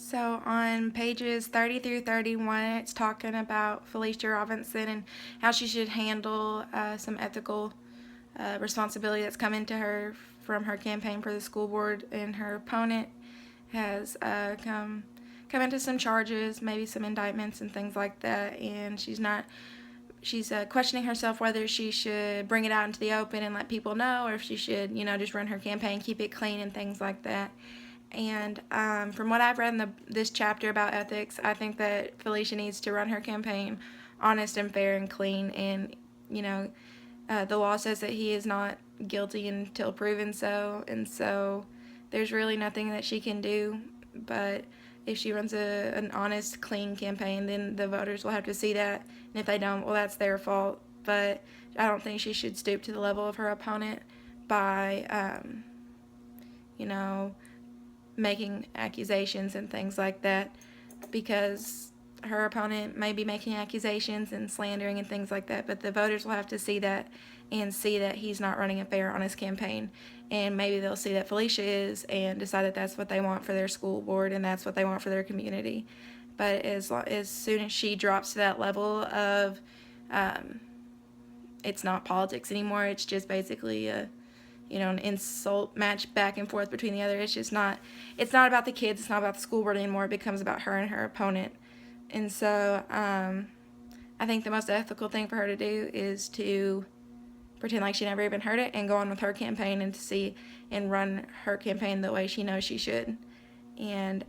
So on pages 30 through 31, it's talking about Felicia Robinson and how she should handle some ethical responsibility that's coming to her from her campaign for the school board. And her opponent has come into some charges, maybe some indictments and things like that. And she's questioning herself whether she should bring it out into the open and let people know, or if she should, just run her campaign, keep it clean and things like that. And from what I've read in this chapter about ethics, I think that Felicia needs to run her campaign honest and fair and clean. And, the law says that he is not guilty until proven so. And so there's really nothing that she can do. But if she runs an honest, clean campaign, then the voters will have to see that. And if they don't, well, that's their fault. But I don't think she should stoop to the level of her opponent by, making accusations and things like that, because her opponent may be making accusations and slandering and things like that, but the voters will have to see that and see that he's not running a fair, honest campaign. And maybe they'll see that Felicia is and decide that that's what they want for their school board and that's what they want for their community. But as soon as she drops to that level of it's not politics anymore, it's just basically an insult match back and forth between the other. It's not about the kids, it's not about the school board anymore. It becomes about her and her opponent. And so I think the most ethical thing for her to do is to pretend like she never even heard it and go on with her campaign and run her campaign the way she knows she should. And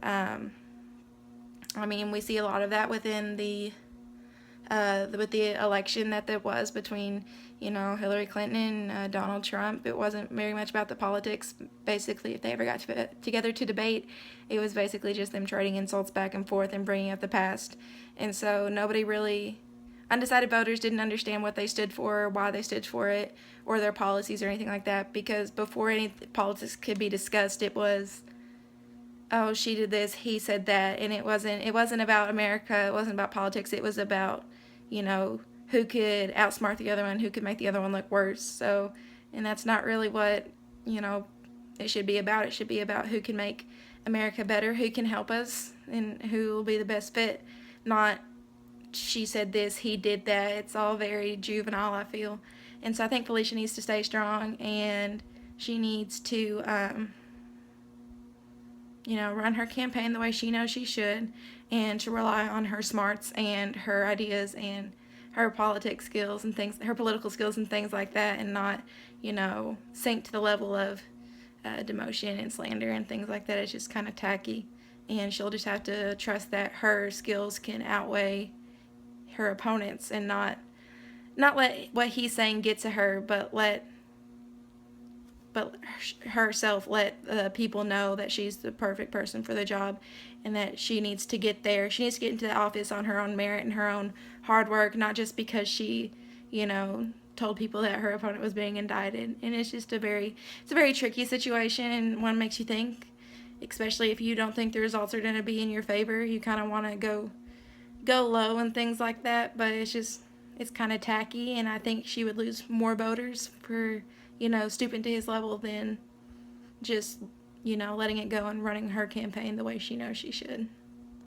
we see a lot of that within with the election that there was between Hillary Clinton and Donald Trump. It wasn't very much about the politics. Basically, if they ever got together to debate, it was basically just them trading insults back and forth and bringing up the past. And so undecided voters didn't understand what they stood for, why they stood for it, or their policies or anything like that, because before any politics could be discussed, it was, oh, she did this, he said that. And it wasn't about America, it wasn't about politics, it was about who could outsmart the other one, who could make the other one look worse. So, and that's not really what it should be about. It should be about who can make America better, who can help us, and who will be the best fit. Not she said this, he did that. It's all very juvenile, I feel. And so I think Felicia needs to stay strong, and she needs to run her campaign the way she knows she should, and to rely on her smarts and her ideas and her politics skills and things, her political skills and things like that, and not, sink to the level of demotion and slander and things like that. It's just kind of tacky, and she'll just have to trust that her skills can outweigh her opponents, and not let what he's saying get to her, but herself let people know that she's the perfect person for the job, and that she needs to get there. She needs to get into the office on her own merit and her own hard work, not just because she, told people that her opponent was being indicted. And it's just a very tricky situation, and one makes you think, especially if you don't think the results are going to be in your favor. You kind of want to go low and things like that, but it's kind of tacky, and I think she would lose more voters for stooping to his level than just letting it go and running her campaign the way she knows she should.